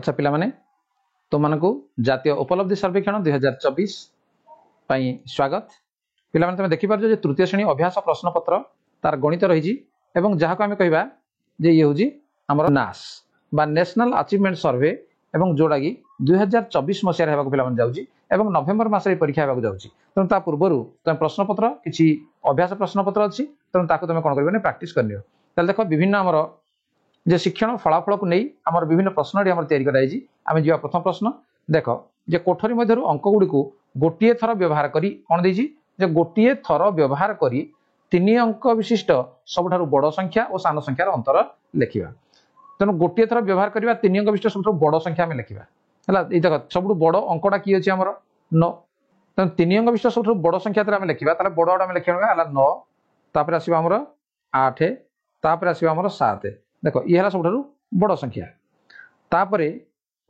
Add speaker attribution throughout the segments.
Speaker 1: अच्छा पिला माने तुमको जातीय उपलब्धि सर्वेक्षण 2024 स्वागत पिला माने तुम देखिपार जो तृतीय श्रेणी अभ्यास प्रश्न पत्र तार गणित रही जहाँ को आम कह ये हूँ आमर नास बा नेशनल अचिवमेंट सर्वे एवं जोड़ा कि 2024 मसीह होगा पिला जाऊँगी नवेम्बर मसरे परीक्षा होगा जाऊँगी तेणु ता पूर्व तुम प्रश्नपत्र किसी अभ्यास प्रश्नपत्र अच्छी तेणु ताकू तुम कौन कर प्राक्ट कर देख विभिन्न आमर जे शिक्षण फलाफल को नहीं आमर विभिन्न प्रश्न तैयारी कराई आम जा प्रथम प्रश्न देख जे कोठरी मध्य अंक गुड़ी को गोटे थर व्यवहार करी कौन देजी जे गोटे थर व्यवहार करी 3 अंक विशिष्ट सबुठारु बड़ संख्या और सान संख्यार अंतर लिखा तेणु गोटे थर व्यवहार करवा 3 अंक विशिष्ट सब बड़ संख्या आम लिखा है देख सब बड़ अंकटा किए अच्छे आमर 9 तेणु 3 अंक विशिष्ट सब बड़ संख्या आम लिखा बड़ आम लिखा 9 तापर आसो आमर 8 तापर आसो आमर 7 देख ये सब बड़ संख्या तापर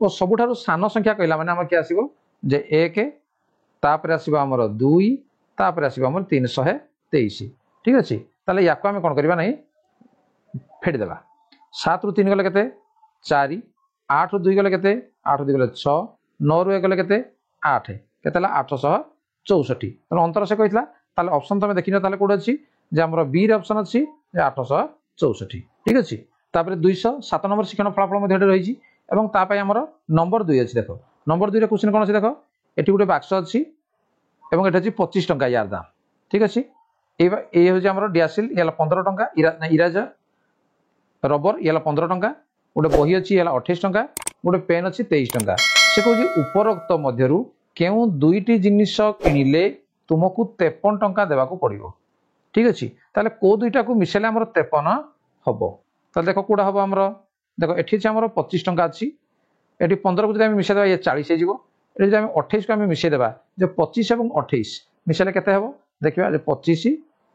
Speaker 1: वो सबुठारु सान संख्या कहला माने आम किए आसो जे 1 तापर आसो आमर 2 तापर आसो आमर 323 ठीक अच्छे ताले या आम कौन करवा नहीं फेड़देवा 7 रु 3 गले केते 4 8 रु 2 गले केते 8 2 गले 6 9 रु 1 गले केते 8 केते 864 तेणु अंतर से कहला ताले ऑप्शन तुम देखिन ताले कोड अछि जे हमर बी रे ऑप्शन अछि 864 ठीक अछि तापर 207 नंबर शिक्षण फलाफल मध्ये रही एवं तापाई हमर नंबर 2 अछि देखो नंबर 2 रे क्वेश्चन कोन अछि देखो एठी गुटे बाक्स अछि एवं एठी अछि 25 टंका यार दाम ठीक अछि ए हो हमर डियासिल याला 15 टंका इराजर रबर याला 15 टंका गोटे बही अच्छी याला 28 टंका गोटे पेन अच्छी 23 टंका से कहूँ उपरोक्त मध्यरु केउ दुईटी जिनिस किनिले तुमको 53 टंका देवाक पड़ो ठीक अच्छे ताले को दुईटा को मिसेले आमर 53 हम तो देख कौटा हम आमर देख एठी आमर 25 टंका अच्छी एटी 15 को जब मिसेदेवा ये 40 हो 28 को आम मिसेदेवा जो 25 और 28 मिसेले केते हम देखा 25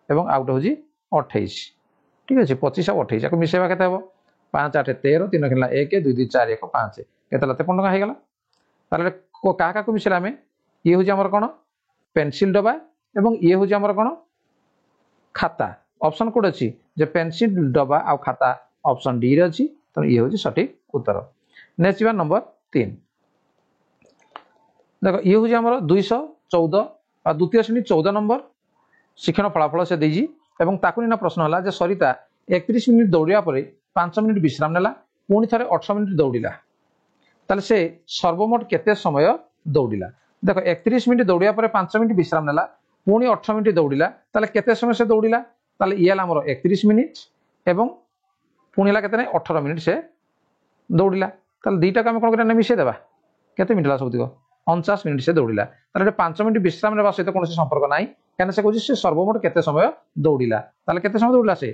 Speaker 1: और आउट हूँ 28 ठीक अच्छे 25 और 28 या मिसेवा के 5 8 13 3 खेला 1 2 2 4 1 5 के 53 टंका होगा ताले क्या मिसेला आम ये हूँ आमर कौन पेनसिल डबा एवं ये हूँ आमर कौन खाता ऑप्शन कोड अच्छी जे पेनसिल डबा आ खाता ऑप्शन डी रे अच्छी तेणु ये हूँ सठिक उत्तर नेक्स्ट जा नंबर 3 देख ये हूँ आमर 214 द्वितीय श्रेणी 14 नंबर शिक्षण फलाफल से देजी एवं ताकुना प्रश्न है सरिता 31 मिनिट दौड़ा पर 5 मिनिट विश्राम नेला पुणी थे 18 मिनिट दौड़ा ताले से सर्वमोट केते समय दौड़ा देख 31 मिनिट दौड़ा पर 5 मिनिट विश्राम नेला पुणी 18 मिनिट दौड़ा ताले केते समय से दौड़ा ताले ये आमर 31 मिनिट एवं पुणी है केते 18 मिनिट से दौड़ा ताले दुईटा को आम कौन कर मिसेदेवा केते मिनिट है सब 49 मिनिट से दौड़ा ताले 5 मिनिट विश्राम नेबा सहित कौन संपर्क ना क्या से कहे सर्वमोट केते समय दौड़ा ताले केते समय दौड़ा से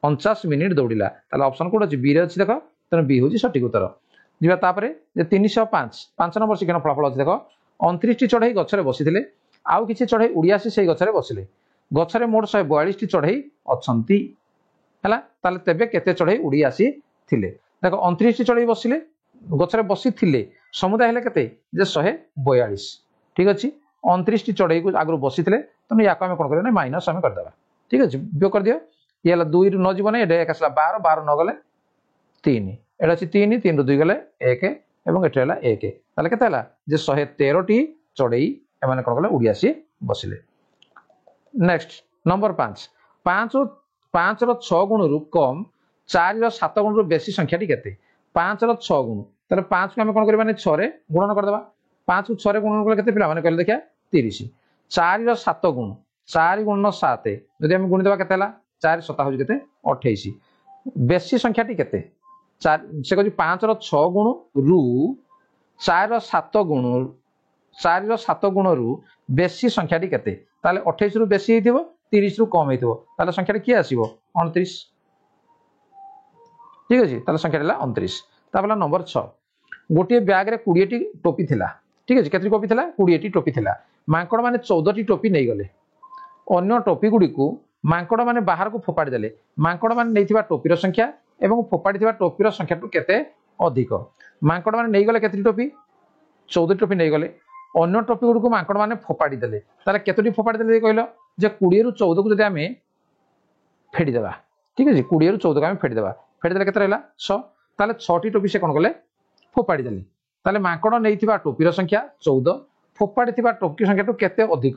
Speaker 1: 49 मिनिट दौड़ा ताले ऑप्शन कोड अछि बी रे अछि देखो तेणु बी हूँ सठिक उत्तर जीवा तापरे जे 305 नंबर शिक्षण फलाफल अछि देखो 29 टी चढ़ई गछरे बसिथिले आउ किछि चढ़ई उड़ी आसी सेही गछरे बसिले गछरे मोट 142 टी चढ़ई अछंती हला ताले तेबे केते चढ़ई उड़ी आसी थिले देखो 29 टी चढ़ई बसिले गछरे बसिथिले समुदाय हेले केते जे 142 ठीक अछि 29 टी चढ़ई को आगु बसी तेणु या आम कौन कर माइनस आम करदे ठीक अच्छे बो कर दियो ये 2 रु न जीवन ये आसला 12 12 न गले 3 एटा अच्छी 3 3 रु 2 गले 1 और ये 1 ताले केते हला जे 113 टी चढ़ई एमाने कौन कले उड़ी आसी बसिले नेक्स्ट नंबर 5 5 5 रो 6 गुण रु कम 4 रो 7 गुण रु बेसी संख्या टी केते 5 रो 6 गुण ताले 5 को आम कौन करबा 6 रे गुणन करदेबा 5 को 6 रे गुणन कले केते पिला माने कहले देखिया 30 4 रो 7 गुण 4 गुण 7 जदि हम गुणी देबा केते हला 4 7 हो केते 28 बेसी संख्या टी केते 4 से कहू 5 रो 6 गुण रु 4 रो 7 गुण 4 रो 7 गुण रु बेसी संख्या टी केते ताले 28 रु बेसी हेतिबो 30 रु कम हेतिबो ताले संख्या की आसीबो 29 ठीक अछि ताले संख्या हला 29 तापला नंबर 6 गोटे बैग रे 20 टी टोपी थिला ठीक अछि केतरी टोपी थिला 20 टी टोपी थिला मांकड़ माने 14 टी टोपी नहीं गले अन्य टोपी गुडी को मांकड़ माने बाहर को फोपाड़ी देले मांकड़ माने नैथिबा टोपीर संख्या एवं फोपाड़ी थिबा टोपीर संख्या टू केते अधिक मांकड़ माने नहीं गले केतरी टोपी 14 टोपी नहीं गले अन्य टोपी गुडी को मांकड़ माने फोपाड़ी देले ताले केतरी फोपाड़ी देले कहलो जे 20 रु 14 को जदि आमे फेडी देबा ठीक अछि 20 रु 14 को आमे फेडी देले केते रहला 6 ताले 6 टी टोपी से कोन गले फोपाड़ी देली ताले माकड़ नैथिबा टोपीर संख्या 14 फोपाड़ी थिबा टोपी संख्या तो केते अधिक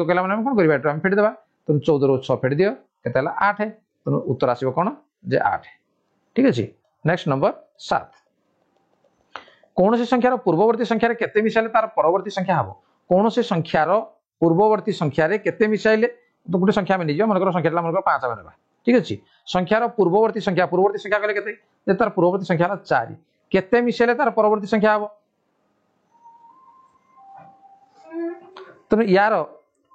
Speaker 1: कहला माने हम कोन करबा हम फेडी देबा तुम 14 रो 6 फेडी दियो केते हला 8 तुम उत्तर आसीबो कोन जे 8 ठीक अछि। नेक्स्ट नंबर 7 कौन सी संख्यार पूर्ववर्ती संख्यार केते मिसाइले तार परवर्ती संख्या हबो कौन सी संख्यार पूर्ववर्ती संख्यार केते मिसाइले तो गुटे संख्या में निजो मनकर संख्या मनकर 5 बनबा ठीक अछि। संख्यार पूर्ववर्ती संख्या कहले केते जे तार पूर्ववर्ती संख्या 4 केते मिसाइले तार परवर्ती संख्या हबो तो यार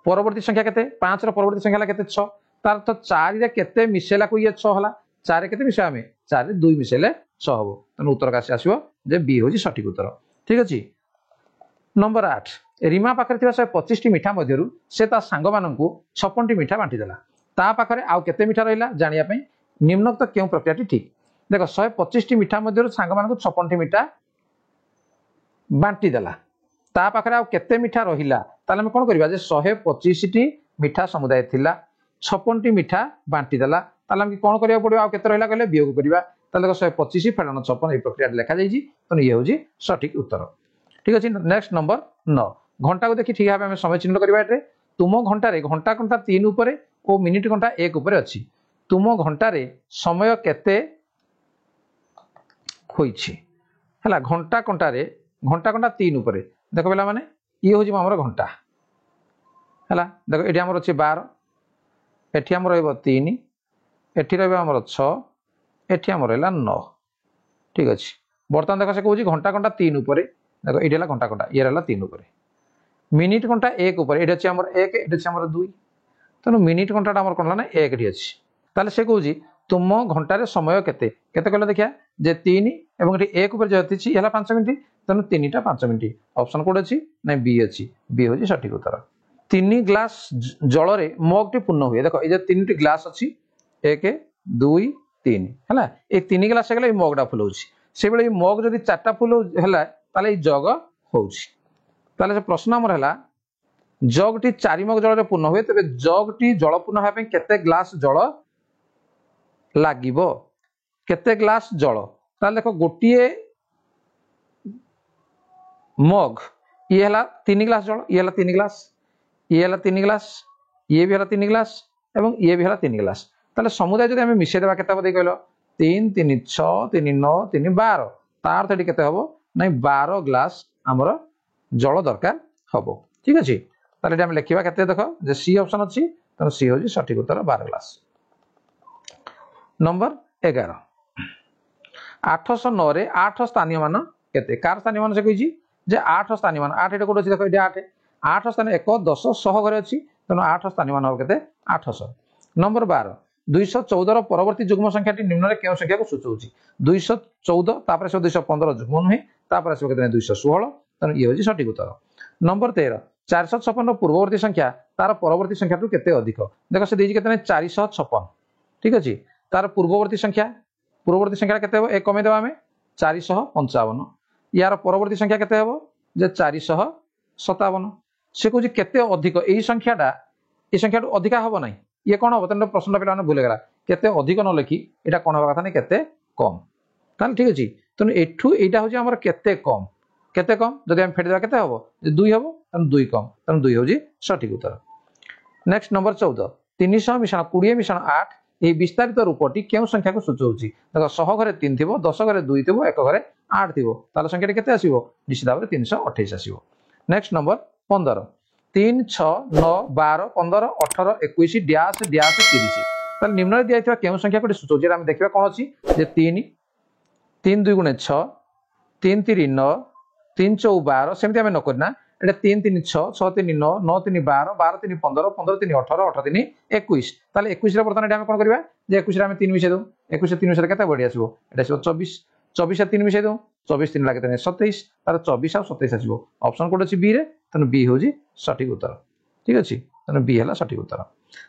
Speaker 1: परवर्ती संख्या केते 5 रो परवर्ती संख्या केते 6 तार तो 4 रे केते मिसेला को ये 6 हला 4 रे केते मिसा में 4 रे 2 मिसेले 6 हबो तो उत्तर का आसीबो जे बी होजी सठिक उत्तर ठीक अछि। नंबर 8 रीमा पाखरे थिबा 125 टी मिठा मध्यरु से ता सांग माननकु 56 टी मिठा बांटी देला ता पाखरे आउ केते मिठा रहिला जानिया पई निम्नलिखित केउ प्रक्रियाटी ठीक देखो 125 टी मिठा मध्यरु सांग माननकु 56 टी मिठा बांटी देला ता पाखरे आउ केते मिठा रहिला ताले हम कोन करबा जे 125 टी मिठा समुदाय थिला 56 टी मिठा बांटी देला ताले हम कोन करिया पड़ियो आउ केते रहिला कहले वियोग करबा ताले 125 फेडन 56 ए प्रक्रिया लेखा जाईजी तो ये होजी सठिक उत्तर ठीक अछि। नेक्स्ट नंबर 9 घंटा को देखि ठीक भाबे हम समय चिन्ह करबा एटे तुम घंटा रे घंटा 3 ऊपर ओ मिनिट घंटा 1 ऊपर अछि तुम घंटा रे समय केते होईछि हला घंटा रे घंटा 3 ऊपर देखो बेला माने ये होजी हमर घंटा हला देखो एठी हमर अछि 12 एठी हमर रहबो 3 एठी रहबो हमर 6 एठी हमर रहला 9 ठीक अछि। बर्तमान देखो से कहूजी घंटा 3 ऊपर देखो एठी हला घंटा ये रहला 3 ऊपर मिनिट घंटा 1 ऊपर एठी अछि हमर 1 एठी अछि हमर 2 तनो मिनिट घंटा हमर कोनला ना 1 एठी अछि ताले से कहूजी तुम घंटा रे समय केते केते कहला देखिया जे 3 एवं एठी 1 ऊपर जे अछि हला 5 मिनिट तनो 3 टा 5 मिनिट ऑप्शन कोड अछि नै बी अछि बी होजी सठिक उत्तर। 3 ग्लास जल रे मग टी पूर्ण हुए देखो ए जे 3 टी ग्लास अछि 1 2 3 हला ए 3 ग्लास गले मगडा फुल होछि से बेले मग जदी 4टा फुल हला ताले जग होछि ताले से प्रश्न हमर हला जग टी 4 मग जल रे पूर्ण हुए तबे जग टी जल पूर्ण होय पे केते ग्लास जल लागिबो केते ग्लास जल ताले देखो गोटिए मग ये हला 3 ग्लास जल ये हला 3 ग्लास ये हला 3 ग्लास ये भी हला 3 ग्लास एवं ये भी हला 3 ग्लास ताले समुदाय जदि हम मिसे देबा केते बदे कहलो 3 3 6 3 9 3 12 तार थडी केते हबो नै 12 ग्लास हमर जल दरकार हबो ठीक अछि। ताले हम लिखिबा केते देखो जे सी ऑप्शन अछि त सी होजी सठिक उत्तर 12 ग्लास। नंबर 11 809 रे 8 स्थानीय मान केते कार स्थानीय मान से कहिजी जे 8 स्थानीय मान 8 एटा कोड अछि देखो एटा 8 8 स्थान 1 10 100 घरे अछि तनो 8 स्थानीय मान हो केते 800। नंबर 12 214 रो परवर्ती युग्म संख्याटी निम्न रे केउ संख्या को सूचौछि 214 तापर से 215 युग्म नहे तापर से केते 216 तनो ये होछि सठिक उत्तर। नंबर 13 456 रो पूर्ववर्ती संख्या तार परवर्ती संख्या टु केते अधिक देखो से देछि केते 456 ठीक अछि तार पूर्ववर्ती संख्या केते हो एक कमे देबा हमें 455 यार परवर्ती संख्या केते हेबो जे 457 से कहूँ केते अधिक यही संख्याटा ये संख्या अधिक हम ना ये कौन हम तेना प्रश्न पे भूल गला केते अधिक न लिखि एटा कौन हवा कथा नहीं केते कम ताल ठीक अछि तेणु एठू एटा होजी हमर केते कम जदि हम फेडी देबा केते हबो जे 2 हबो तन 2 कम तन 2 होजी सठिक उत्तर। नेक्स्ट नंबर 14 300 मिश्रण 20 मिश्रण 8 ए विस्तारित रूपटी केउ संख्या को सूचौछि देखो 100 घरे 3 थिबो 10 घरे 2 थिबो 1 घरे 8 थिबो ताल संख्याटी केते आसीबो निश्चित भाबरे 328 आसीबो। नेक्स्ट नंबर 15 3 6 9 12 15 18 21 डैश डैश 30 ताल निम्न दिया थिबा केउ संख्या को सूचौछि हम देखिबा कोन अछि जे 3 3 2 गुणे 6 3 3 9 3 4 12 सेमति हम न करना एटा 3 3 6 6 3 9 9 3 12 12 3 15 15 3 18 18 3 21 ताले 21 रे बर्तन एटा हम कोन करबा जे 21 रे हम 3 मिसे दउ 21 3 मिसे केते बढी आसीबो एटा आसीबो 24 24 3 मिसे दउ 24 3 लागे 27 तार 24 और 27 आसीबो ऑप्शन कोड अछि बी रे तने बी होजी सठिक उत्तर ठीक अछि तने बी हला सठिक उत्तर।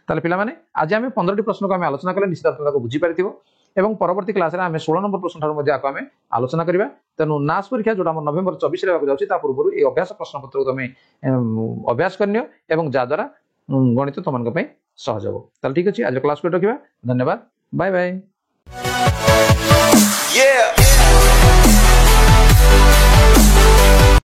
Speaker 1: ताले पिला माने आज हम 15 टी प्रश्न को हम आलोचना करले निश्चित आपन को बुझी पारिथिबो एवं परवर्ती क्लास रे हम 16 नंबर प्रश्न ठार मध्ये आको हम आलोचना करिबा तेनु नास परीक्षा जोटा हम नवेम्बर 24 रे जाउछि ता पूर्व ए अभ्यास प्रश्न पत्र को तमे अभ्यास करनियो एवं जा द्वारा गणित तमन को पई सहज हो। ताले ठीक अछि आज क्लास को रखिबा धन्यवाद बाय बाय।